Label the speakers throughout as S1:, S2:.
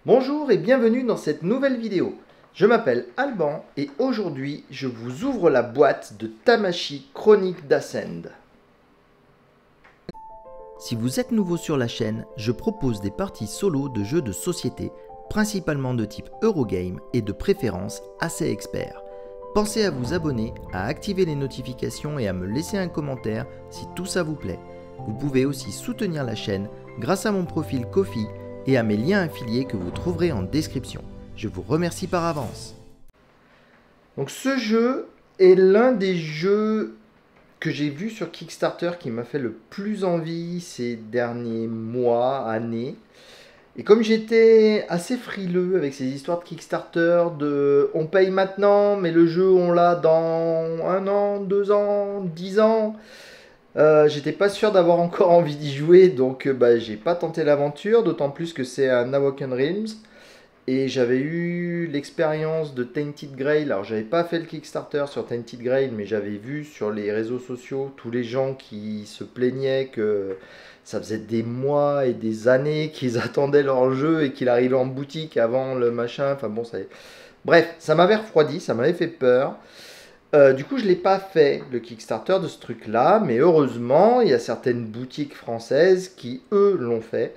S1: Bonjour et bienvenue dans cette nouvelle vidéo. Je m'appelle Alban et aujourd'hui je vous ouvre la boîte de Tamashii Chronique d'Ascend. Si vous êtes nouveau sur la chaîne, je propose des parties solo de jeux de société, principalement de type Eurogame et de préférence assez experts. Pensez à vous abonner, à activer les notifications et à me laisser un commentaire si tout ça vous plaît. Vous pouvez aussi soutenir la chaîne grâce à mon profil Ko-fi et à mes liens affiliés que vous trouverez en description. Je vous remercie par avance. Donc ce jeu est l'un des jeux que j'ai vu sur Kickstarter qui m'a fait le plus envie ces derniers mois, années. Et comme j'étais assez frileux avec ces histoires de Kickstarter, de on paye maintenant, mais le jeu on l'a dans 1 an, 2 ans, 10 ans, j'étais pas sûr d'avoir encore envie d'y jouer, donc j'ai pas tenté l'aventure, d'autant plus que c'est un Awoken Realms. Et j'avais eu l'expérience de Tainted Grail. Alors j'avais pas fait le Kickstarter sur Tainted Grail, mais j'avais vu sur les réseaux sociaux tous les gens qui se plaignaient que ça faisait des mois et des années qu'ils attendaient leur jeu et qu'il arrivait en boutique avant le machin. Enfin bon, ça... Bref, ça m'avait refroidi, ça m'avait fait peur. Du coup, je ne l'ai pas fait, le Kickstarter de ce truc-là, mais heureusement, il y a certaines boutiques françaises qui, eux, l'ont fait.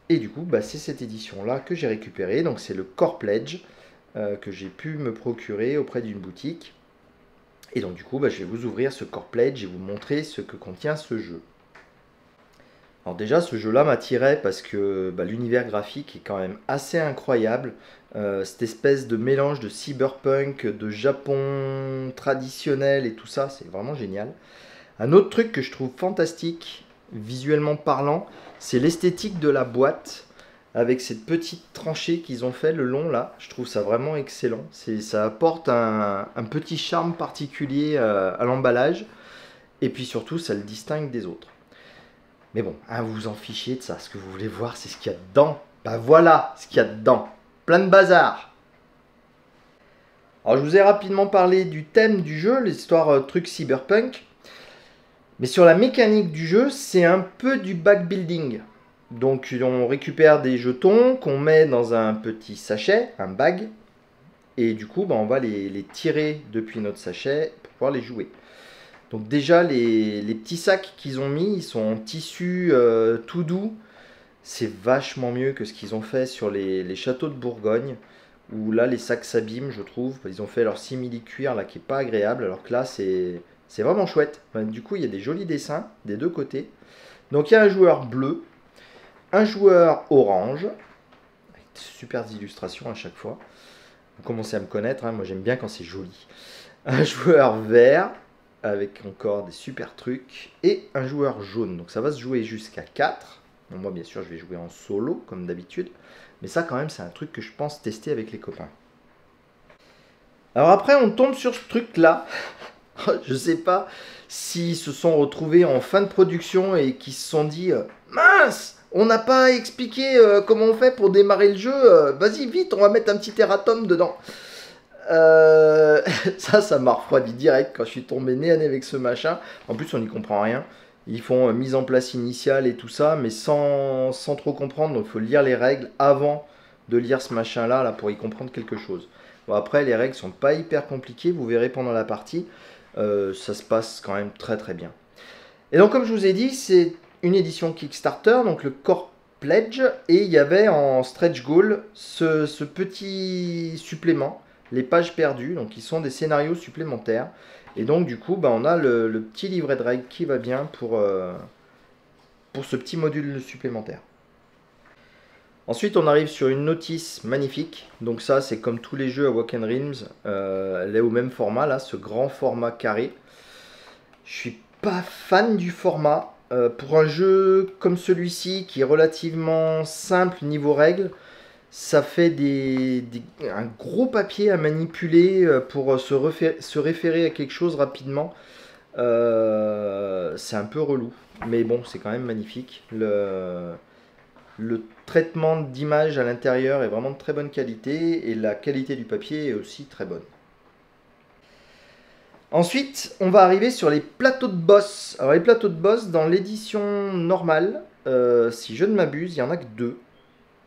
S1: Et du coup, c'est cette édition-là que j'ai récupérée. Donc, c'est le Core Pledge que j'ai pu me procurer auprès d'une boutique. Et donc, du coup, je vais vous ouvrir ce Core Pledge et vous montrer ce que contient ce jeu. Alors déjà, ce jeu-là m'attirait parce que l'univers graphique est quand même assez incroyable. Cette espèce de mélange de cyberpunk, de Japon traditionnel et tout ça, c'est vraiment génial. Un autre truc que je trouve fantastique, visuellement parlant, c'est l'esthétique de la boîte avec cette petite tranchée qu'ils ont fait le long là. Je trouve ça vraiment excellent. Ça apporte un petit charme particulier à l'emballage et puis surtout ça le distingue des autres. Mais bon, vous vous en fichez de ça. Ce que vous voulez voir, c'est ce qu'il y a dedans. Voilà ce qu'il y a dedans. Plein de bazar. Alors je vous ai rapidement parlé du thème du jeu, l'histoire truc cyberpunk. Mais sur la mécanique du jeu, c'est un peu du backbuilding. Donc on récupère des jetons qu'on met dans un petit sachet, un bag. Et du coup, on va les tirer depuis notre sachet pour pouvoir les jouer. Donc déjà, les petits sacs qu'ils ont mis, ils sont en tissu tout doux. C'est vachement mieux que ce qu'ils ont fait sur les châteaux de Bourgogne. Où là, les sacs s'abîment, je trouve. Ils ont fait leur simili-cuir là qui est pas agréable. Alors que là, c'est vraiment chouette. Du coup, il y a des jolis dessins des deux côtés. Donc il y a un joueur bleu, un joueur orange. Avec de super illustrations à chaque fois. Vous commencez à me connaître, moi j'aime bien quand c'est joli. Un joueur vert avec encore des super trucs, et un joueur jaune. Donc ça va se jouer jusqu'à 4. Bon, moi bien sûr je vais jouer en solo comme d'habitude, mais ça quand même c'est un truc que je pense tester avec les copains. Alors après on tombe sur ce truc là. Je sais pas s'ils se sont retrouvés en fin de production et qu'ils se sont dit mince, on n'a pas expliqué comment on fait pour démarrer le jeu, vas-y vite on va mettre un petit erratum dedans. Ça m'a refroidi direct quand je suis tombé nez à nez avec ce machin. En plus, on n'y comprend rien. Ils font mise en place initiale et tout ça, mais sans trop comprendre. Donc, il faut lire les règles avant de lire ce machin-là là, pour y comprendre quelque chose. Bon, après, les règles sont pas hyper compliquées. Vous verrez pendant la partie. Ça se passe quand même très très bien. Et donc, comme je vous ai dit, c'est une édition Kickstarter, donc le Core Pledge. Et il y avait en stretch goal ce petit supplément. Les pages perdues, donc qui sont des scénarios supplémentaires. Et donc du coup, on a le petit livret de règles qui va bien pour ce petit module supplémentaire. Ensuite, on arrive sur une notice magnifique. Donc ça, c'est comme tous les jeux Awoken Realms. Elle est au même format, là, ce grand format carré. Je suis pas fan du format. Pour un jeu comme celui-ci, qui est relativement simple niveau règles, ça fait un gros papier à manipuler pour se référer à quelque chose rapidement. C'est un peu relou, mais bon, c'est quand même magnifique. Le traitement d'image à l'intérieur est vraiment de très bonne qualité et la qualité du papier est aussi très bonne. Ensuite, on va arriver sur les plateaux de boss. Alors les plateaux de boss, dans l'édition normale, si je ne m'abuse, il n'y en a que 2.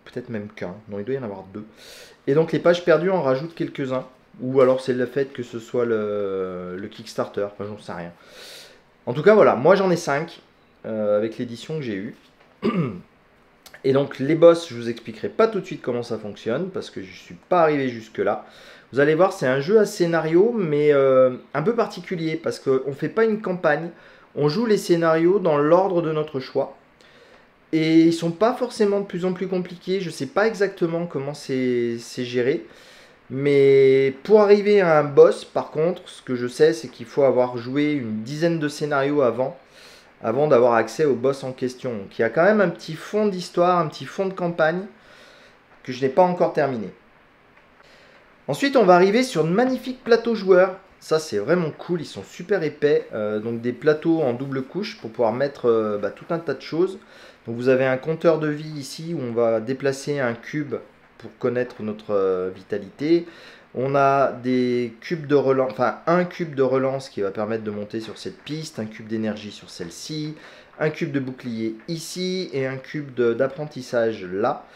S1: peut-être même qu'un. Non, il doit y en avoir 2. Et donc les pages perdues en rajoutent quelques-uns. Ou alors c'est le fait que ce soit le Kickstarter, enfin, j'en sais rien. En tout cas, voilà, moi j'en ai 5 avec l'édition que j'ai eue. Et donc les boss, je vous expliquerai pas tout de suite comment ça fonctionne, parce que je ne suis pas arrivé jusque-là. Vous allez voir, c'est un jeu à scénario, mais un peu particulier, parce qu'on ne fait pas une campagne, on joue les scénarios dans l'ordre de notre choix. Et ils sont pas forcément de plus en plus compliqués, je ne sais pas exactement comment c'est géré. Mais pour arriver à un boss, par contre, ce que je sais, c'est qu'il faut avoir joué une dizaine de scénarios avant d'avoir accès au boss en question. Donc il y a quand même un petit fond d'histoire, un petit fond de campagne que je n'ai pas encore terminé. Ensuite, on va arriver sur de magnifiques plateaux joueurs. Ça, c'est vraiment cool, ils sont super épais. Donc des plateaux en double couche pour pouvoir mettre tout un tas de choses. Donc vous avez un compteur de vie ici où on va déplacer un cube pour connaître notre vitalité. On a des cubes de relance, enfin un cube de relance qui va permettre de monter sur cette piste, un cube d'énergie sur celle-ci, un cube de bouclier ici et un cube d'apprentissage là.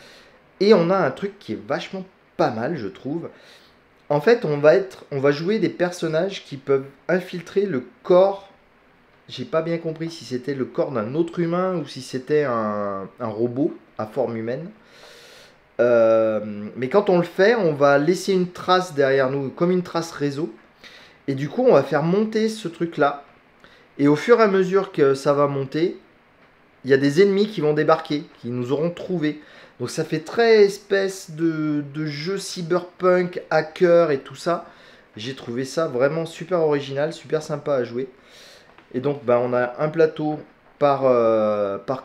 S1: Et on a un truc qui est vachement pas mal, je trouve. En fait, on va jouer des personnages qui peuvent infiltrer le corps. J'ai pas bien compris si c'était le corps d'un autre humain ou si c'était un robot à forme humaine. Mais quand on le fait, on va laisser une trace derrière nous, comme une trace réseau. Et du coup, on va faire monter ce truc-là. Et au fur et à mesure que ça va monter, il y a des ennemis qui vont débarquer, qui nous auront trouvés. Donc ça fait très espèce de jeu cyberpunk, hacker et tout ça. J'ai trouvé ça vraiment super original, super sympa à jouer. Et donc on a un plateau par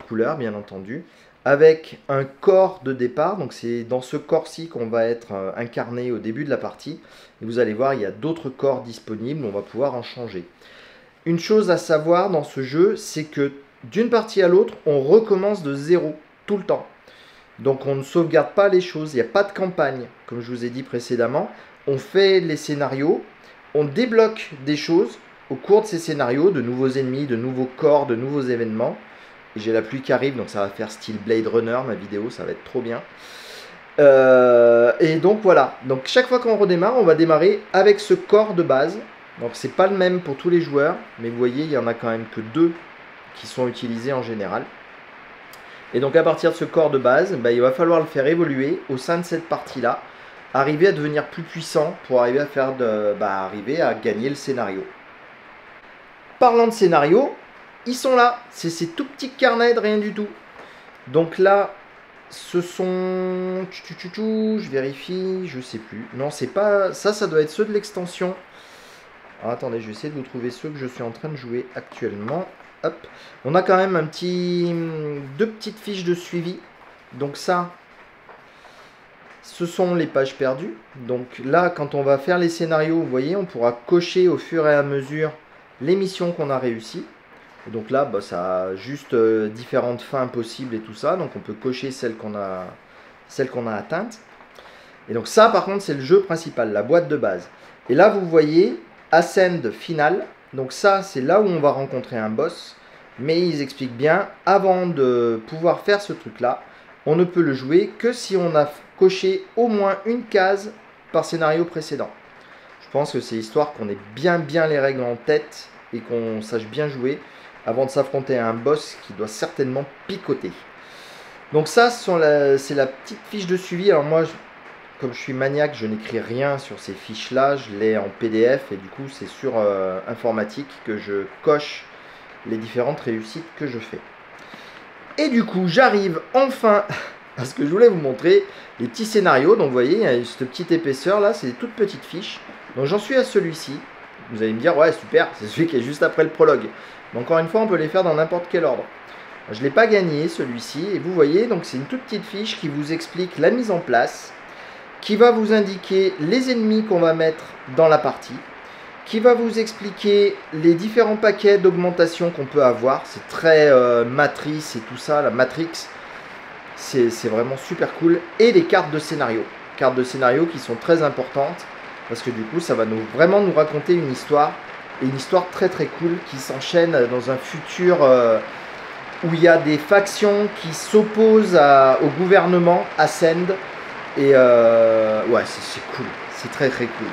S1: couleur, bien entendu, avec un corps de départ. Donc c'est dans ce corps-ci qu'on va être incarné au début de la partie. Et vous allez voir, il y a d'autres corps disponibles, on va pouvoir en changer. Une chose à savoir dans ce jeu, c'est que d'une partie à l'autre, on recommence de zéro, tout le temps. Donc on ne sauvegarde pas les choses, il n'y a pas de campagne, comme je vous ai dit précédemment. On fait les scénarios, on débloque des choses au cours de ces scénarios, de nouveaux ennemis, de nouveaux corps, de nouveaux événements. Et j'ai la pluie qui arrive, donc ça va faire style Blade Runner, ma vidéo, ça va être trop bien. Et donc voilà, donc chaque fois qu'on redémarre, on va démarrer avec ce corps de base. Donc c'est pas le même pour tous les joueurs, mais vous voyez, il y en a quand même que 2 qui sont utilisés en général. Et donc à partir de ce corps de base, il va falloir le faire évoluer au sein de cette partie-là, arriver à devenir plus puissant pour arriver à faire arriver à gagner le scénario. Parlant de scénario, ils sont là, c'est ces tout petits carnets de rien du tout. Donc là, ce sont... Je vérifie, je sais plus. Non, c'est pas... Ça doit être ceux de l'extension. Attendez, je vais essayer de vous trouver ceux que je suis en train de jouer actuellement. Hop. On a quand même deux petites fiches de suivi. Donc ça, ce sont les pages perdues. Donc là, quand on va faire les scénarios, vous voyez, on pourra cocher au fur et à mesure les missions qu'on a réussies. Et donc là, ça a juste différentes fins possibles et tout ça. Donc on peut cocher celles qu'on a atteintes. Et donc ça, par contre, c'est le jeu principal, la boîte de base. Et là, vous voyez, Ascend Final. Donc ça, c'est là où on va rencontrer un boss. Mais ils expliquent bien, avant de pouvoir faire ce truc-là, on ne peut le jouer que si on a coché au moins une case par scénario précédent. Je pense que c'est histoire qu'on ait bien les règles en tête et qu'on sache bien jouer avant de s'affronter à un boss qui doit certainement picoter. Donc ça, c'est la petite fiche de suivi. Alors moi, comme je suis maniaque, je n'écris rien sur ces fiches-là. Je l'ai en PDF et du coup, c'est sur informatique que je coche les différentes réussites que je fais. Et du coup, j'arrive enfin à ce que je voulais vous montrer, les petits scénarios. Donc vous voyez, il y a cette petite épaisseur là, c'est des toutes petites fiches. Donc j'en suis à celui-ci. Vous allez me dire, ouais super, c'est celui qui est juste après le prologue. Mais encore une fois, on peut les faire dans n'importe quel ordre. Je ne l'ai pas gagné celui-ci. Et vous voyez, donc c'est une toute petite fiche qui vous explique la mise en place, qui va vous indiquer les ennemis qu'on va mettre dans la partie, qui va vous expliquer les différents paquets d'augmentation qu'on peut avoir. C'est très matrice et tout ça, la Matrix. C'est vraiment super cool. Et les cartes de scénario. Cartes de scénario qui sont très importantes. Parce que du coup, ça va vraiment nous raconter une histoire. Et une histoire très cool qui s'enchaîne dans un futur où il y a des factions qui s'opposent au gouvernement Ascend. Et ouais, c'est cool, c'est très très cool.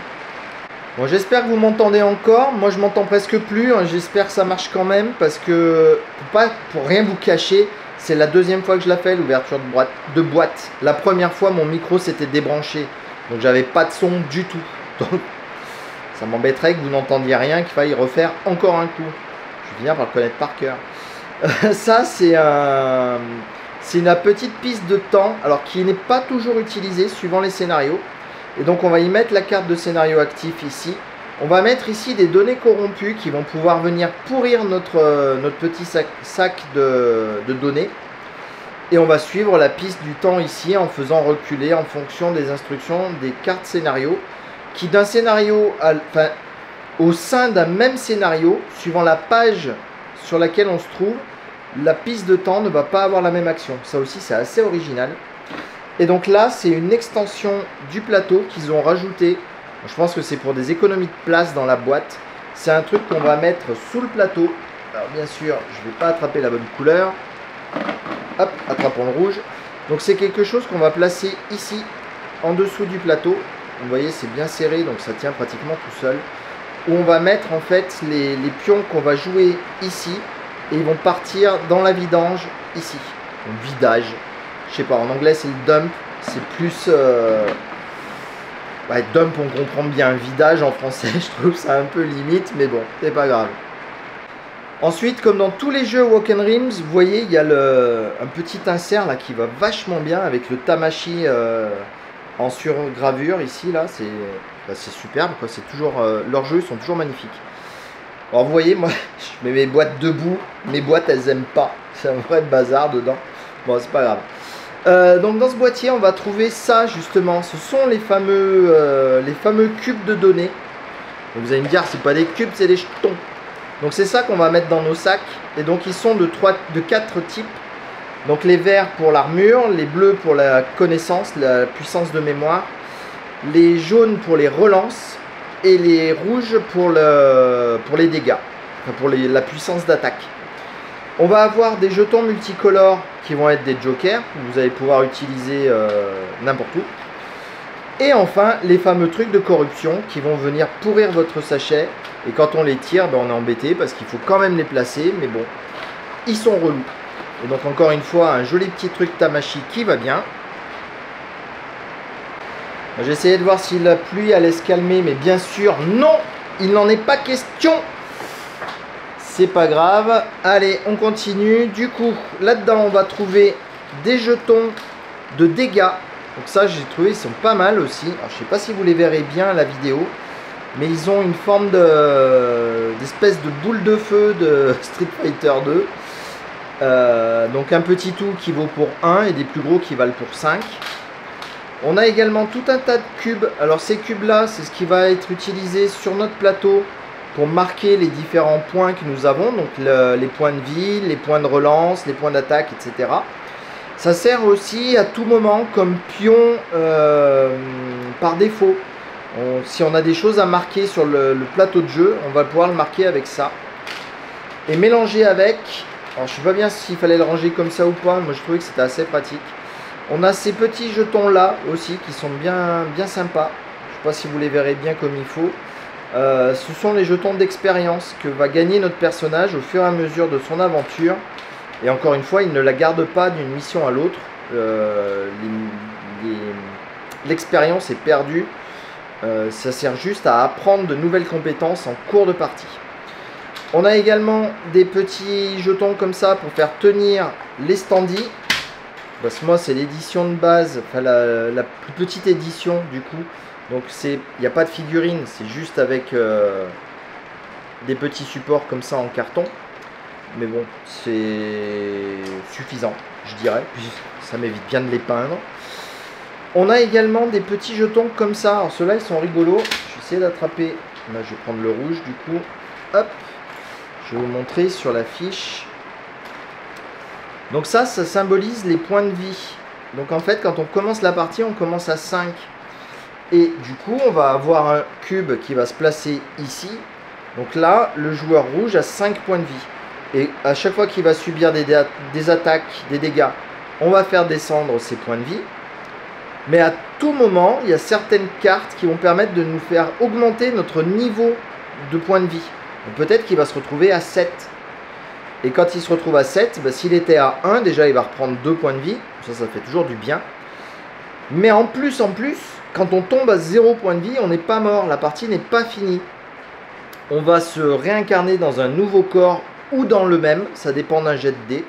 S1: Bon, j'espère que vous m'entendez encore. Moi, je m'entends presque plus. Hein. J'espère que ça marche quand même parce que, pour rien vous cacher, c'est la deuxième fois que je la fais, l'ouverture de boîte. La première fois, mon micro s'était débranché. Donc, j'avais pas de son du tout. Donc, ça m'embêterait que vous n'entendiez rien, qu'il faille refaire encore un coup. Je vais finir par le connaître par cœur. Ça, c'est une petite piste de temps, alors qui n'est pas toujours utilisée suivant les scénarios. Et donc on va y mettre la carte de scénario actif ici. On va mettre ici des données corrompues qui vont pouvoir venir pourrir notre petit sac de données. Et on va suivre la piste du temps ici en faisant reculer en fonction des instructions des cartes scénario. Qui d'un scénario, au sein d'un même scénario, suivant la page sur laquelle on se trouve, la piste de temps ne va pas avoir la même action. Ça aussi c'est assez original. Et donc là, c'est une extension du plateau qu'ils ont rajouté. Je pense que c'est pour des économies de place dans la boîte. C'est un truc qu'on va mettre sous le plateau. Alors bien sûr, je ne vais pas attraper la bonne couleur. Hop, attrapons le rouge. Donc c'est quelque chose qu'on va placer ici, en dessous du plateau. Vous voyez, c'est bien serré, donc ça tient pratiquement tout seul. Où on va mettre en fait les pions qu'on va jouer ici. Et ils vont partir dans la vidange ici. Donc vidage. Je sais pas, en anglais c'est le dump, c'est plus... Ouais, dump on comprend bien, vidage en français je trouve ça un peu limite, mais bon, c'est pas grave. Ensuite, comme dans tous les jeux Walk and Rims, vous voyez, il y a un petit insert là qui va vachement bien avec le Tamashii en surgravure ici, là, c'est superbe, quoi. C'est toujours, leurs jeux sont toujours magnifiques. Alors vous voyez, moi je mets mes boîtes debout, mes boîtes elles aiment pas, c'est un vrai bazar dedans, bon c'est pas grave. Donc dans ce boîtier on va trouver ça justement, ce sont les fameux cubes de données. Donc vous allez me dire c'est pas des cubes, c'est des jetons. Donc c'est ça qu'on va mettre dans nos sacs. Et donc ils sont de 4 types. Donc les verts pour l'armure, les bleus pour la connaissance, la puissance de mémoire, les jaunes pour les relances et les rouges pour les dégâts, enfin pour la puissance d'attaque. On va avoir des jetons multicolores qui vont être des jokers, que vous allez pouvoir utiliser n'importe où. Et enfin, les fameux trucs de corruption qui vont venir pourrir votre sachet. Et quand on les tire, ben on est embêté parce qu'il faut quand même les placer. Mais bon, ils sont relous. Et donc encore une fois, un joli petit truc Tamashii qui va bien. J'ai essayé de voir si la pluie allait se calmer, mais bien sûr, non, il n'en est pas question. C'est pas grave. Allez, on continue. Du coup, là-dedans, on va trouver des jetons de dégâts. Donc ça, j'ai trouvé, ils sont pas mal aussi. Alors, je sais pas si vous les verrez bien à la vidéo, mais ils ont une forme d'espèce de boule de feu de Street Fighter 2. Donc un petit tout qui vaut pour 1 et des plus gros qui valent pour 5. On a également tout un tas de cubes. Alors ces cubes là, c'est ce qui va être utilisé sur notre plateau pour marquer les différents points que nous avons. Donc les points de vie, les points de relance, les points d'attaque, etc. Ça sert aussi à tout moment comme pion par défaut. Si on a des choses à marquer sur le plateau de jeu, on va pouvoir le marquer avec ça. Et mélanger avec... Alors je ne sais pas bien s'il fallait le ranger comme ça ou pas. Moi je trouvais que c'était assez pratique. On a ces petits jetons là aussi qui sont bien sympas. Je ne sais pas si vous les verrez bien comme il faut. Ce sont les jetons d'expérience que va gagner notre personnage au fur et à mesure de son aventure. Et encore une fois, il ne la garde pas d'une mission à l'autre. L'expérience est perdue. Ça sert juste à apprendre de nouvelles compétences en cours de partie. On a également des petits jetons comme ça pour faire tenir les standees. Parce que moi c'est l'édition de base, enfin la plus petite édition du coup. Donc il n'y a pas de figurine, c'est juste avec des petits supports comme ça en carton. Mais bon, c'est suffisant, je dirais. Puis ça m'évite bien de les peindre. On a également des petits jetons comme ça. Alors ceux-là ils sont rigolos. Je vais essayer d'attraper. Là je vais prendre le rouge du coup. Hop. Je vais vous montrer sur la fiche. Donc ça symbolise les points de vie. Donc en fait, quand on commence la partie, on commence à 5. Et du coup, on va avoir un cube qui va se placer ici. Donc là, le joueur rouge a 5 points de vie. Et à chaque fois qu'il va subir des attaques, des dégâts, on va faire descendre ses points de vie. Mais à tout moment, il y a certaines cartes qui vont permettre de nous faire augmenter notre niveau de points de vie. Peut-être qu'il va se retrouver à 7. Et quand il se retrouve à 7, bah, s'il était à 1, déjà il va reprendre 2 points de vie. Ça fait toujours du bien. Mais en plus, quand on tombe à 0 point de vie, on n'est pas mort. La partie n'est pas finie. On va se réincarner dans un nouveau corps ou dans le même. Ça dépend d'un jet de dés.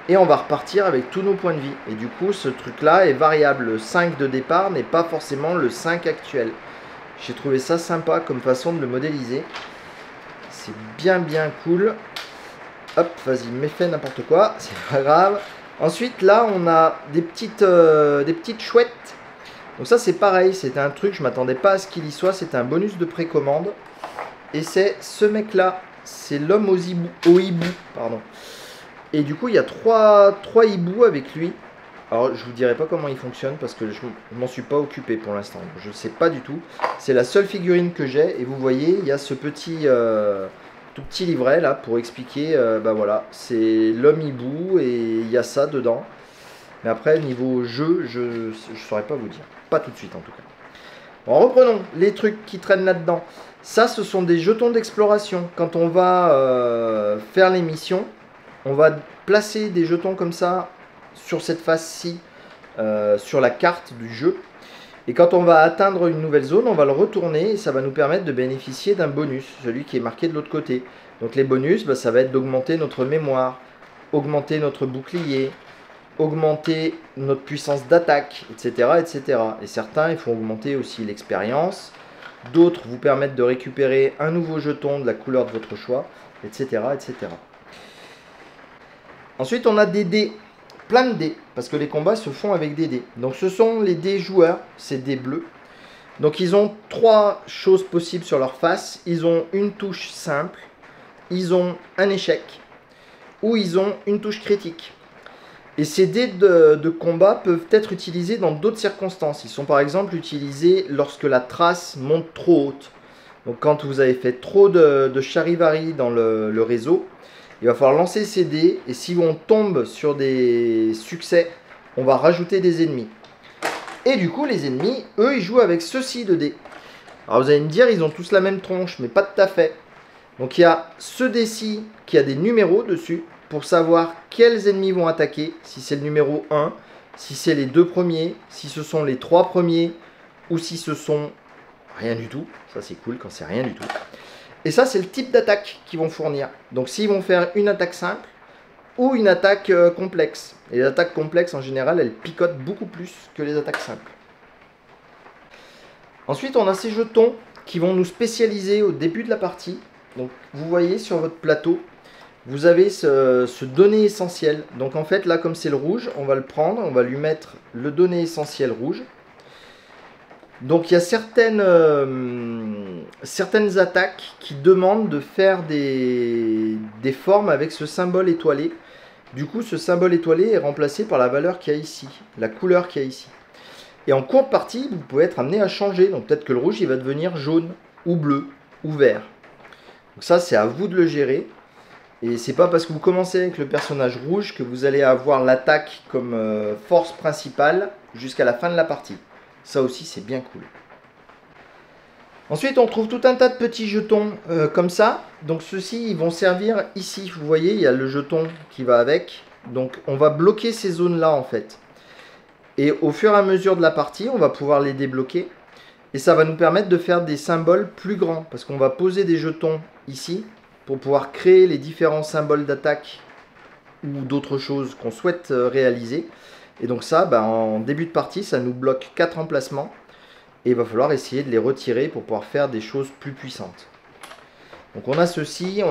S1: Et on va repartir avec tous nos points de vie. Et du coup, ce truc-là est variable. Le 5 de départ n'est pas forcément le 5 actuel. J'ai trouvé ça sympa comme façon de le modéliser. C'est bien cool. Hop, vas-y, mets fait n'importe quoi. C'est pas grave. Ensuite, là, on a des petites chouettes. Donc ça, c'est pareil. C'était un truc, je m'attendais pas à ce qu'il y soit. C'était un bonus de précommande. Et c'est ce mec-là. C'est l'homme au hibou. Pardon. Et du coup, il y a trois hiboux avec lui. Alors, je vous dirai pas comment il fonctionne parce que je m'en suis pas occupé pour l'instant. Je sais pas du tout. C'est la seule figurine que j'ai. Et vous voyez, il y a ce petit, tout petit livret là pour expliquer. Bah voilà, c'est l'homme hibou et il y a ça dedans. Mais après, niveau jeu, je saurais pas vous dire. Pas tout de suite en tout cas. Bon, reprenons les trucs qui traînent là-dedans. Ça, ce sont des jetons d'exploration. Quand on va faire les missions, on va placer des jetons comme ça sur cette face-ci, sur la carte du jeu. Et quand on va atteindre une nouvelle zone, on va le retourner et ça va nous permettre de bénéficier d'un bonus, celui qui est marqué de l'autre côté. Donc les bonus, bah, ça va être d'augmenter notre mémoire, augmenter notre bouclier, augmenter notre puissance d'attaque, etc., etc. Et certains, il faut augmenter aussi l'expérience. D'autres vous permettent de récupérer un nouveau jeton de la couleur de votre choix, etc., etc. Ensuite, on a des dés, plein de dés, parce que les combats se font avec des dés. Donc ce sont les dés joueurs, c'est des bleus. Donc ils ont 3 choses possibles sur leur face. Ils ont une touche simple, ils ont un échec, ou ils ont une touche critique. Et ces dés de combat peuvent être utilisés dans d'autres circonstances. Ils sont par exemple utilisés lorsque la trace monte trop haute. Donc quand vous avez fait trop de charivari dans le réseau, il va falloir lancer ces dés. Et si on tombe sur des succès, on va rajouter des ennemis. Et du coup, les ennemis, eux, ils jouent avec ceci de dés. Alors vous allez me dire, ils ont tous la même tronche, mais pas tout à fait. Donc il y a ce dé-ci qui a des numéros dessus, pour savoir quels ennemis vont attaquer, si c'est le numéro 1, si c'est les 2 premiers, si ce sont les 3 premiers, ou si ce sont rien du tout. Ça c'est cool quand c'est rien du tout. Et ça c'est le type d'attaque qu'ils vont fournir. Donc s'ils vont faire une attaque simple, ou une attaque complexe. Et les attaques complexes en général, elles picotent beaucoup plus que les attaques simples. Ensuite on a ces jetons qui vont nous spécialiser au début de la partie. Donc vous voyez sur votre plateau, vous avez ce donné essentiel. Donc en fait, là, comme c'est le rouge, on va le prendre, on va lui mettre le donné essentiel rouge. Donc il y a certaines attaques qui demandent de faire des formes avec ce symbole étoilé. Du coup, ce symbole étoilé est remplacé par la valeur qu'il y a ici, la couleur qu'il y a ici. Et en cours de partie, vous pouvez être amené à changer. Donc peut-être que le rouge, il va devenir jaune, ou bleu, ou vert. Donc ça, c'est à vous de le gérer. Et c'est pas parce que vous commencez avec le personnage rouge que vous allez avoir l'attaque comme force principale jusqu'à la fin de la partie. Ça aussi c'est bien cool. Ensuite on trouve tout un tas de petits jetons comme ça. Donc ceux-ci ils vont servir ici. Vous voyez il y a le jeton qui va avec. Donc on va bloquer ces zones là en fait. Et au fur et à mesure de la partie on va pouvoir les débloquer. Et ça va nous permettre de faire des symboles plus grands. Parce qu'on va poser des jetons ici pour pouvoir créer les différents symboles d'attaque ou d'autres choses qu'on souhaite réaliser. Et donc ça, en début de partie, ça nous bloque 4 emplacements. Et il va falloir essayer de les retirer pour pouvoir faire des choses plus puissantes. Donc on a ceci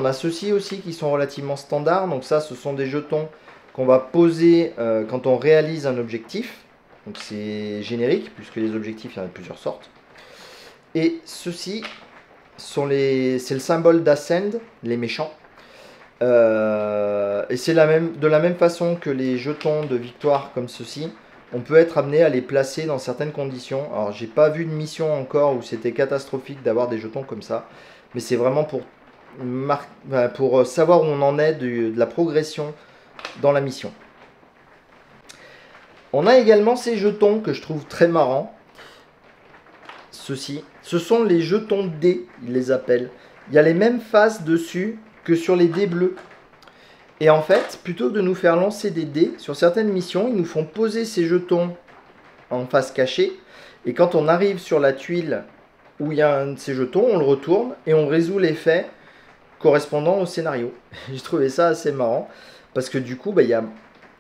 S1: aussi qui sont relativement standards. Donc ça, ce sont des jetons qu'on va poser quand on réalise un objectif. Donc c'est générique, puisque les objectifs, il y en a de plusieurs sortes. Et ceci... c'est le symbole d'Ascend, les méchants. Et c'est de la même façon que les jetons de victoire comme ceci. On peut être amené à les placer dans certaines conditions. Alors j'ai pas vu de mission encore où c'était catastrophique d'avoir des jetons comme ça. Mais c'est vraiment pour pour savoir où on en est de la progression dans la mission. On a également ces jetons que je trouve très marrants. Ceux-ci, ce sont les jetons dés, ils les appellent. Il y a les mêmes faces dessus que sur les dés bleus. Et en fait, plutôt que de nous faire lancer des dés, sur certaines missions, ils nous font poser ces jetons en face cachée. Et quand on arrive sur la tuile où il y a un de ces jetons, on le retourne et on résout l'effet correspondant au scénario. J'ai trouvé ça assez marrant parce que du coup,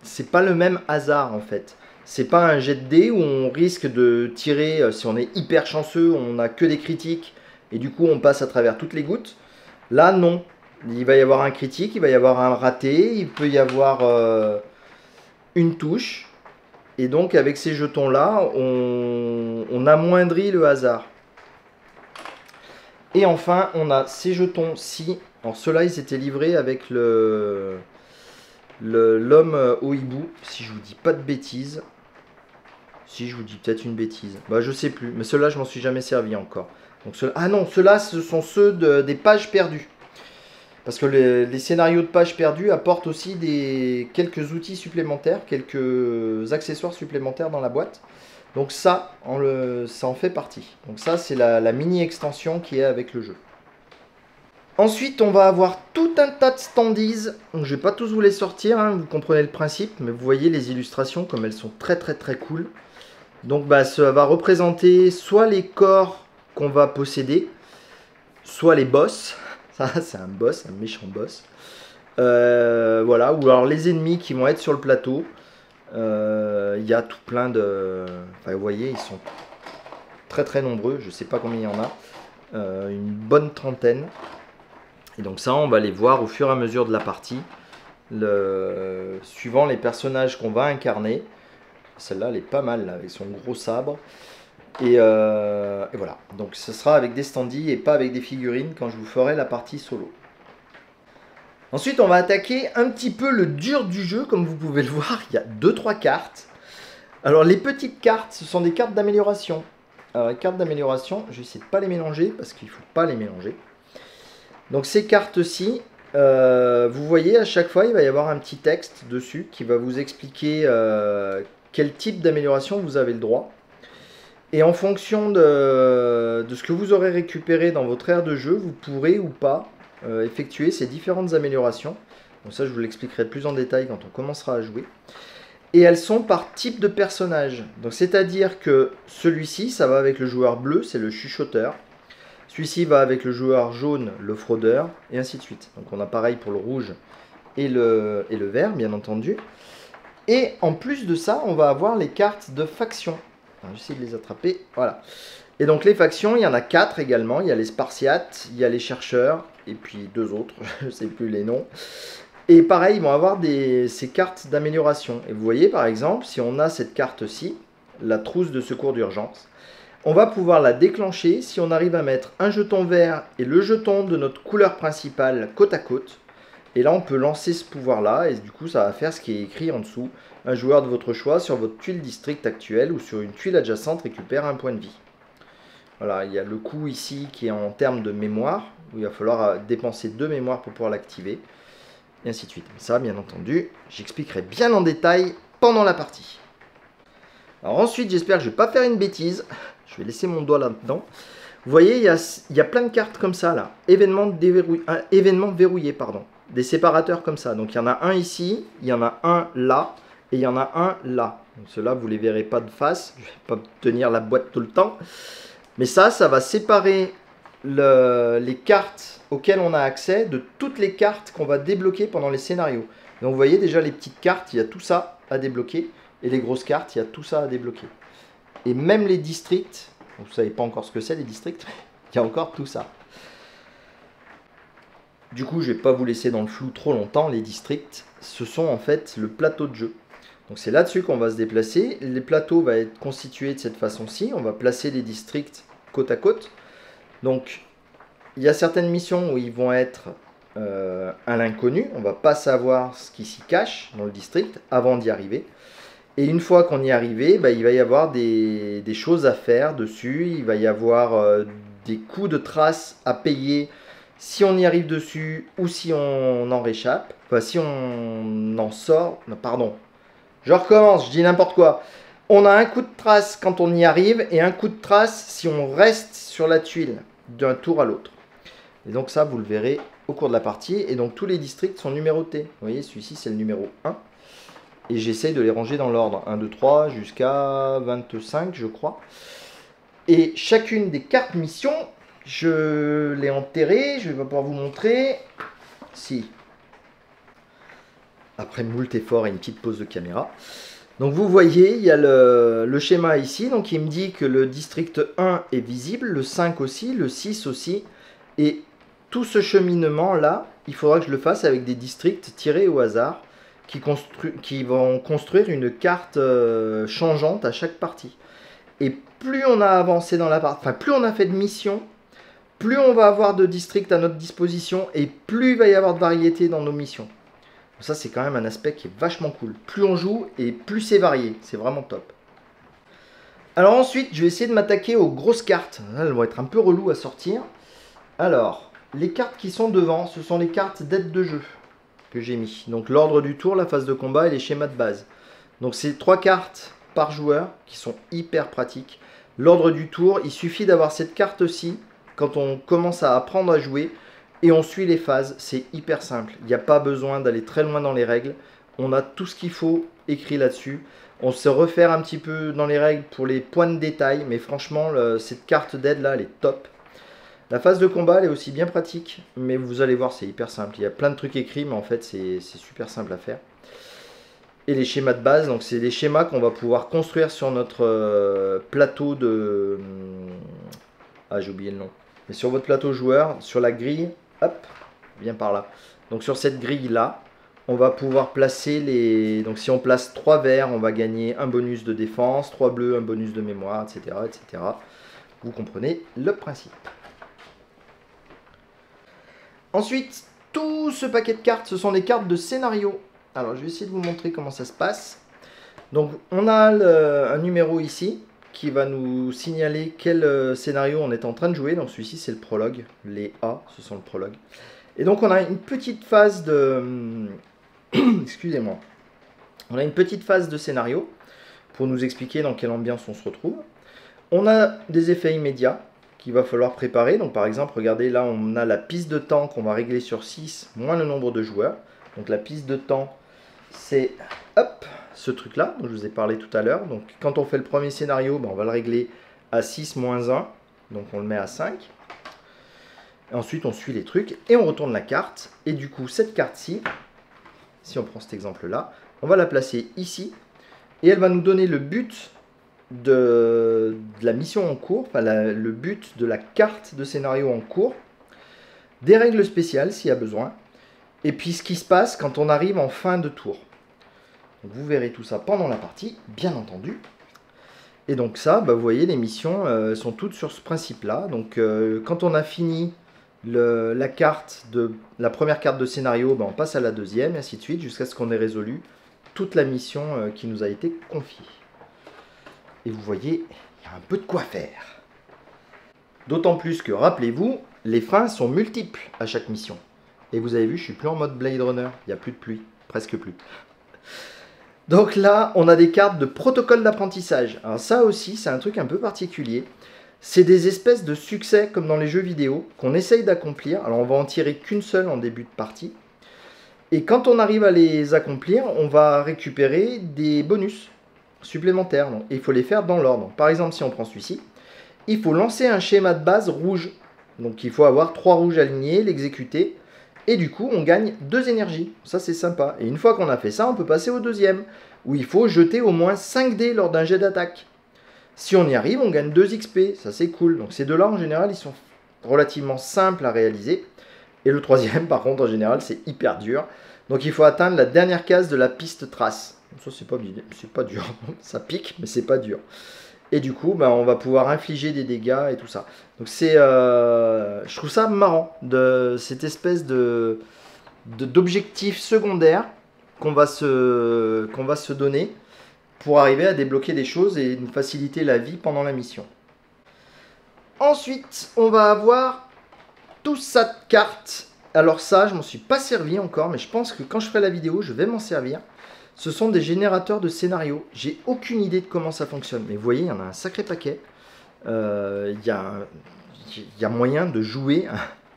S1: c'est pas le même hasard en fait. C'est pas un jet de dés où on risque de tirer, si on est hyper chanceux, on n'a que des critiques et du coup on passe à travers toutes les gouttes. Là non, il va y avoir un critique, il va y avoir un raté, il peut y avoir une touche. Et donc avec ces jetons là, on amoindrit le hasard. Et enfin, on a ces jetons-ci. Alors ceux-là, ils étaient livrés avec l'homme au hibou, si je vous dis pas de bêtises. Si je vous dis peut-être une bêtise. Je sais plus, mais ceux-là, je m'en suis jamais servi encore. Donc ah non, ceux-là, ce sont ceux des pages perdues. Parce que les scénarios de pages perdues apportent aussi quelques outils supplémentaires, quelques accessoires supplémentaires dans la boîte. Donc ça en fait partie. Donc ça, c'est la mini extension qui est avec le jeu. Ensuite, on va avoir tout un tas de standees. Donc, je ne vais pas tous vous les sortir, hein, vous comprenez le principe, mais vous voyez les illustrations comme elles sont très très très cool. Donc ça va représenter soit les corps qu'on va posséder, soit les boss. Ça, c'est un boss, un méchant boss. Voilà, ou alors les ennemis qui vont être sur le plateau. Il y a tout plein de... Enfin, vous voyez, ils sont très très nombreux. Je ne sais pas combien il y en a. Une bonne trentaine. Et donc ça, on va les voir au fur et à mesure de la partie. Suivant les personnages qu'on va incarner. Celle-là, elle est pas mal, là, avec son gros sabre. Et voilà. Donc ce sera avec des standees et pas avec des figurines quand je vous ferai la partie solo. Ensuite, on va attaquer un petit peu le dur du jeu. Comme vous pouvez le voir, il y a 2-3 cartes. Alors, les petites cartes, ce sont des cartes d'amélioration. Alors, les cartes d'amélioration, je vais essayer de ne pas les mélanger parce qu'il ne faut pas les mélanger. Donc, ces cartes-ci, vous voyez, à chaque fois, il va y avoir un petit texte dessus qui va vous expliquer quel type d'amélioration vous avez le droit. Et en fonction de ce que vous aurez récupéré dans votre aire de jeu, vous pourrez ou pas effectuer ces différentes améliorations. Donc ça, je vous l'expliquerai plus en détail quand on commencera à jouer. Et elles sont par type de personnage. Donc c'est-à-dire que celui-ci, ça va avec le joueur bleu, c'est le chuchoteur. Celui-ci va avec le joueur jaune, le fraudeur, et ainsi de suite. Donc on a pareil pour le rouge et le vert, bien entendu. Et en plus de ça, on va avoir les cartes de faction. J'essaie de les attraper, voilà. Et donc les factions, il y en a 4 également. Il y a les Spartiates, il y a les chercheurs, et puis 2 autres, je ne sais plus les noms. Et pareil, ils vont avoir ces cartes d'amélioration. Et vous voyez par exemple, si on a cette carte-ci, la trousse de secours d'urgence, on va pouvoir la déclencher si on arrive à mettre un jeton vert et le jeton de notre couleur principale côte à côte. Et là, on peut lancer ce pouvoir-là, et du coup, ça va faire ce qui est écrit en dessous. Un joueur de votre choix sur votre tuile district actuelle ou sur une tuile adjacente récupère un point de vie. Voilà, il y a le coup ici qui est en termes de mémoire, où il va falloir dépenser 2 mémoires pour pouvoir l'activer, et ainsi de suite. Mais ça, bien entendu, j'expliquerai bien en détail pendant la partie. Alors ensuite, j'espère que je ne vais pas faire une bêtise. Je vais laisser mon doigt là-dedans. Vous voyez, il y a plein de cartes comme ça, là. Événements verrouillés, pardon. Des séparateurs comme ça. Donc il y en a un ici, il y en a un là, et il y en a un là. Donc ceux-là, vous ne les verrez pas de face. Je ne vais pas tenir la boîte tout le temps. Mais ça va séparer les cartes auxquelles on a accès de toutes les cartes qu'on va débloquer pendant les scénarios. Donc vous voyez déjà les petites cartes, il y a tout ça à débloquer. Et les grosses cartes, il y a tout ça à débloquer. Et même les districts, vous ne savez pas encore ce que c'est les districts, il y a encore tout ça. Du coup, je ne vais pas vous laisser dans le flou trop longtemps. Les districts, ce sont en fait le plateau de jeu. Donc c'est là-dessus qu'on va se déplacer. Les plateaux vont être constitués de cette façon-ci. On va placer les districts côte à côte. Donc il y a certaines missions où ils vont être à l'inconnu. On ne va pas savoir ce qui s'y cache dans le district avant d'y arriver. Et une fois qu'on y est arrivé, il va y avoir des choses à faire dessus. Il va y avoir des coûts de traces à payer si on y arrive dessus ou si on en réchappe. Enfin, si on en sort. Non, pardon. Je recommence, je dis n'importe quoi. On a un coup de trace quand on y arrive et un coup de trace si on reste sur la tuile d'un tour à l'autre. Et donc ça, vous le verrez au cours de la partie. Et donc tous les districts sont numérotés. Vous voyez, celui-ci, c'est le numéro 1. Et j'essaye de les ranger dans l'ordre. 1, 2, 3 jusqu'à 25, je crois. Et chacune des cartes missions, je l'ai enterrée. Je vais pas pouvoir vous montrer. Si. Après moult efforts et une petite pause de caméra. Donc vous voyez, il y a le schéma ici. Donc il me dit que le district 1 est visible, le 5 aussi, le 6 aussi. Et tout ce cheminement là, il faudra que je le fasse avec des districts tirés au hasard qui vont construire une carte changeante à chaque partie. Et plus on a avancé dans la partie, enfin plus on a fait de missions, plus on va avoir de districts à notre disposition et plus il va y avoir de variété dans nos missions. Ça c'est quand même un aspect qui est vachement cool. Plus on joue et plus c'est varié, c'est vraiment top. Alors ensuite, je vais essayer de m'attaquer aux grosses cartes. Elles vont être un peu reloues à sortir. Alors, les cartes qui sont devant, ce sont les cartes d'aide de jeu que j'ai mis. Donc l'ordre du tour, la phase de combat et les schémas de base. Donc c'est 3 cartes par joueur qui sont hyper pratiques. L'ordre du tour, il suffit d'avoir cette carte-ci quand on commence à apprendre à jouer et on suit les phases. C'est hyper simple. Il n'y a pas besoin d'aller très loin dans les règles. On a tout ce qu'il faut écrit là-dessus. On se refaire un petit peu dans les règles pour les points de détail, mais franchement, cette carte d'aide là, elle est top. La phase de combat, elle est aussi bien pratique, mais vous allez voir, c'est hyper simple. Il y a plein de trucs écrits, mais en fait, c'est super simple à faire. Et les schémas de base, donc c'est les schémas qu'on va pouvoir construire sur notre plateau de... Ah, j'ai oublié le nom. Mais sur votre plateau joueur, sur la grille, hop, bien par là. Donc sur cette grille-là, on va pouvoir placer les... Donc si on place 3 verts, on va gagner un bonus de défense, 3 bleus, un bonus de mémoire, etc. etc. Vous comprenez le principe. Ensuite, tout ce paquet de cartes, ce sont des cartes de scénario. Alors, je vais essayer de vous montrer comment ça se passe. Donc, on a un numéro ici qui va nous signaler quel scénario on est en train de jouer. Donc, celui-ci, c'est le prologue. Les A, ce sont le prologue. Et donc, on a une petite phase de... Excusez-moi. On a une petite phase de scénario pour nous expliquer dans quelle ambiance on se retrouve. On a des effets immédiats qu'il va falloir préparer. Donc par exemple, regardez, là on a la piste de temps qu'on va régler sur 6 moins le nombre de joueurs. Donc la piste de temps, c'est hop, ce truc là dont je vous ai parlé tout à l'heure. Donc quand on fait le premier scénario, on va le régler à 6 moins 1. Donc on le met à 5. Et ensuite on suit les trucs et on retourne la carte. Et du coup cette carte-ci, si on prend cet exemple là, on va la placer ici. Et elle va nous donner le but de la mission en cours, enfin le but de la carte de scénario en cours, des règles spéciales s'il y a besoin, et puis ce qui se passe quand on arrive en fin de tour. Donc, vous verrez tout ça pendant la partie, bien entendu. Et donc ça, vous voyez, les missions sont toutes sur ce principe-là. Donc quand on a fini la première carte de scénario, on passe à la deuxième, et ainsi de suite, jusqu'à ce qu'on ait résolu toute la mission qui nous a été confiée. Et vous voyez, il y a un peu de quoi faire. D'autant plus que, rappelez-vous, les fins sont multiples à chaque mission. Et vous avez vu, je suis plus en mode Blade Runner. Il n'y a plus de pluie, presque plus. Donc là, on a des cartes de protocole d'apprentissage. Alors ça aussi, c'est un truc un peu particulier. C'est des espèces de succès, comme dans les jeux vidéo, qu'on essaye d'accomplir. Alors on va en tirer qu'une seule en début de partie. Et quand on arrive à les accomplir, on va récupérer des bonus supplémentaires. Et il faut les faire dans l'ordre. Par exemple, si on prend celui-ci, il faut lancer un schéma de base rouge. Donc il faut avoir 3 rouges alignés, l'exécuter. Et du coup, on gagne 2 énergies. Ça, c'est sympa. Et une fois qu'on a fait ça, on peut passer au deuxième, où il faut jeter au moins 5 dés lors d'un jet d'attaque. Si on y arrive, on gagne 2 XP. Ça, c'est cool. Donc ces deux-là, en général, ils sont relativement simples à réaliser. Et le troisième, par contre, en général, c'est hyper dur. Donc il faut atteindre la dernière case de la piste trace. Ça, c'est pas dur. Ça pique, mais c'est pas dur. Et du coup, on va pouvoir infliger des dégâts et tout ça. Donc c'est, je trouve ça marrant, de cette espèce d'objectif secondaire qu'on va se donner pour arriver à débloquer des choses et nous faciliter la vie pendant la mission. Ensuite, on va avoir tout ça de cartes. Alors ça, je m'en suis pas servi encore, mais je pense que quand je ferai la vidéo, je vais m'en servir. Ce sont des générateurs de scénarios. J'ai aucune idée de comment ça fonctionne. Mais vous voyez, il y en a un sacré paquet. Il y a moyen de jouer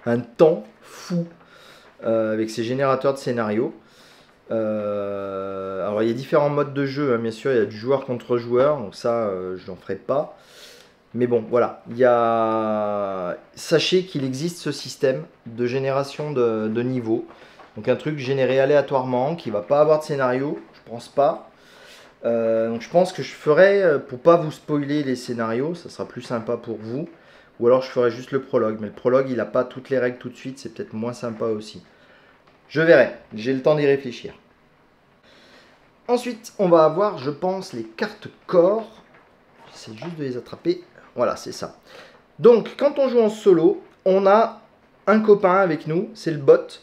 S1: un temps fou avec ces générateurs de scénarios. Alors il y a différents modes de jeu, hein, bien sûr. Il y a du joueur contre joueur, donc ça, je n'en ferai pas. Mais bon, voilà. Sachez qu'il existe ce système de génération de niveaux. Donc un truc généré aléatoirement, qui va pas avoir de scénario, je pense pas. Donc je pense que je ferai, pour pas vous spoiler les scénarios, ça sera plus sympa pour vous. Ou alors je ferai juste le prologue. Mais le prologue, il n'a pas toutes les règles tout de suite, c'est peut-être moins sympa aussi. Je verrai, j'ai le temps d'y réfléchir. Ensuite, on va avoir, je pense, les cartes corps. J'essaie juste de les attraper. Voilà, c'est ça. Donc, quand on joue en solo, on a un copain avec nous, c'est le bot.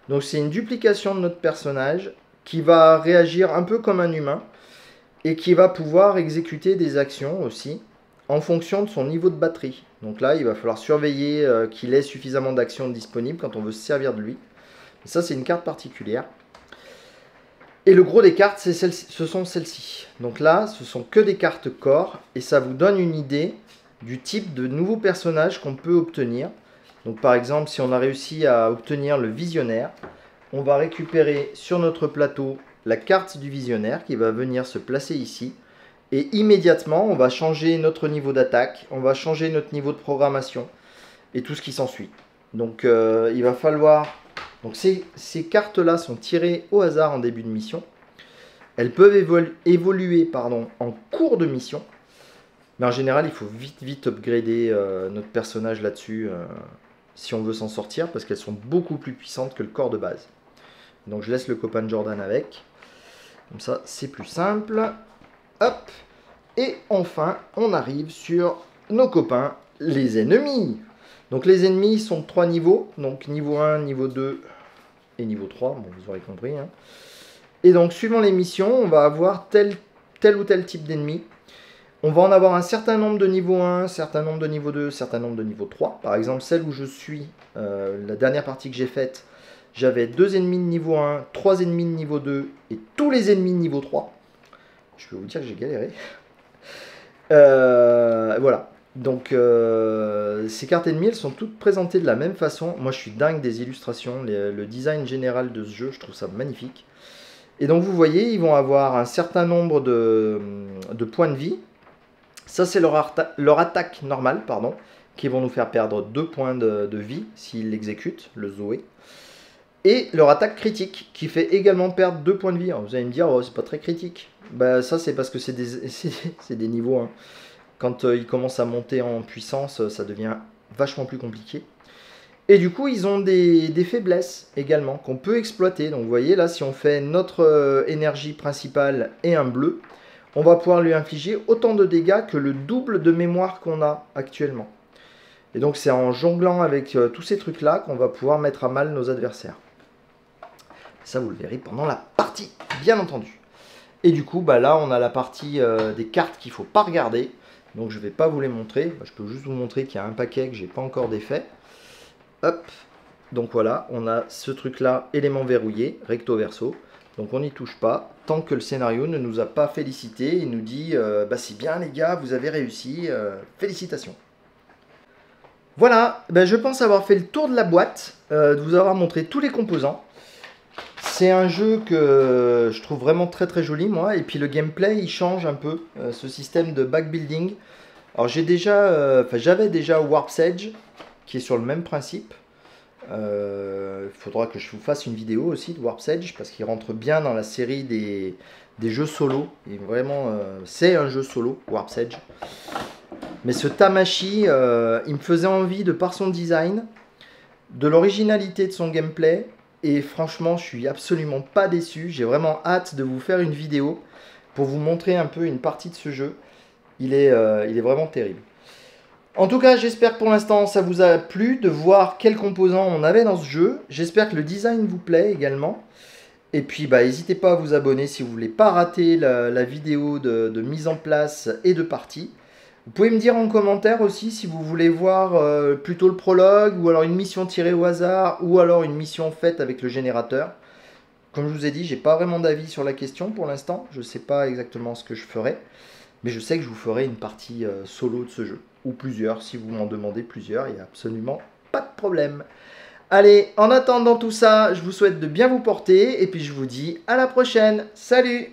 S1: Donc, c'est une duplication de notre personnage qui va réagir un peu comme un humain et qui va pouvoir exécuter des actions aussi en fonction de son niveau de batterie. Donc là, il va falloir surveiller qu'il ait suffisamment d'actions disponibles quand on veut se servir de lui. Et ça, c'est une carte particulière. Et le gros des cartes, ce sont celles-ci. Donc là, ce sont que des cartes corps et ça vous donne une idée du type de nouveaux personnages qu'on peut obtenir. Donc par exemple, si on a réussi à obtenir le visionnaire, on va récupérer sur notre plateau la carte du visionnaire qui va venir se placer ici. Et immédiatement, on va changer notre niveau d'attaque, on va changer notre niveau de programmation et tout ce qui s'ensuit. Donc il va falloir... Donc ces cartes-là sont tirées au hasard en début de mission. Elles peuvent évoluer en cours de mission. Mais en général, il faut vite upgrader notre personnage là-dessus si on veut s'en sortir, parce qu'elles sont beaucoup plus puissantes que le corps de base. Donc je laisse le copain de Jordan avec. Comme ça, c'est plus simple. Hop. Et enfin, on arrive sur nos copains, les ennemis. Donc les ennemis sont de 3 niveaux. Donc niveau 1, niveau 2 et niveau 3. Bon, vous aurez compris. Hein. Et donc, suivant les missions, on va avoir tel ou tel type d'ennemi. On va en avoir un certain nombre de niveau 1, un certain nombre de niveau 2, un certain nombre de niveau 3. Par exemple, celle où je suis, la dernière partie que j'ai faite, j'avais 2 ennemis de niveau 1, 3 ennemis de niveau 2 et tous les ennemis de niveau 3. Je peux vous dire que j'ai galéré. Voilà. Donc, ces cartes ennemies, elles sont toutes présentées de la même façon. Moi, je suis dingue des illustrations. Le design général de ce jeu, je trouve ça magnifique. Et donc, vous voyez, ils vont avoir un certain nombre de points de vie. Ça, c'est leur attaque normale, pardon, qui vont nous faire perdre 2 points de vie s'ils l'exécutent, le Zoé. Et leur attaque critique, qui fait également perdre 2 points de vie. Alors, vous allez me dire, oh, c'est pas très critique. Bah, ça, c'est parce que c'est des niveaux. Hein. Quand ils commencent à monter en puissance, ça devient vachement plus compliqué. Et du coup, ils ont des faiblesses également qu'on peut exploiter. Donc vous voyez là, si on fait notre énergie principale et un bleu, on va pouvoir lui infliger autant de dégâts que le double de mémoire qu'on a actuellement. Et donc c'est en jonglant avec tous ces trucs-là qu'on va pouvoir mettre à mal nos adversaires. Ça, vous le verrez pendant la partie, bien entendu. Et du coup, bah là, on a la partie des cartes qu'il ne faut pas regarder. Donc je ne vais pas vous les montrer. Je peux juste vous montrer qu'il y a un paquet que je n'ai pas encore défait. Hop, donc voilà, on a ce truc-là, élément verrouillé, recto verso. Donc on n'y touche pas, tant que le scénario ne nous a pas félicité. Il nous dit, bah c'est bien les gars, vous avez réussi, félicitations. Voilà, bah je pense avoir fait le tour de la boîte, de vous avoir montré tous les composants. C'est un jeu que je trouve vraiment très très joli moi, et puis le gameplay il change un peu, ce système de backbuilding. Alors j'avais déjà Warp's Edge, qui est sur le même principe. Il faudra que je vous fasse une vidéo aussi de Warp's Edge parce qu'il rentre bien dans la série des jeux solo. Et vraiment, c'est un jeu solo, Warp's Edge. Mais ce Tamashii, il me faisait envie de par son design, de l'originalité de son gameplay. Et franchement, je suis absolument pas déçu. J'ai vraiment hâte de vous faire une vidéo pour vous montrer un peu une partie de ce jeu. Il est vraiment terrible. En tout cas, j'espère que pour l'instant, ça vous a plu de voir quels composants on avait dans ce jeu. J'espère que le design vous plaît également. Et puis, bah, n'hésitez pas à vous abonner si vous ne voulez pas rater la vidéo de mise en place et de partie. Vous pouvez me dire en commentaire aussi si vous voulez voir plutôt le prologue, ou alors une mission tirée au hasard, ou alors une mission faite avec le générateur. Comme je vous ai dit, j'ai pas vraiment d'avis sur la question pour l'instant. Je sais pas exactement ce que je ferai. Mais je sais que je vous ferai une partie solo de ce jeu. Ou plusieurs, si vous m'en demandez plusieurs, il n'y a absolument pas de problème. Allez, en attendant tout ça, je vous souhaite de bien vous porter. Et puis je vous dis à la prochaine. Salut!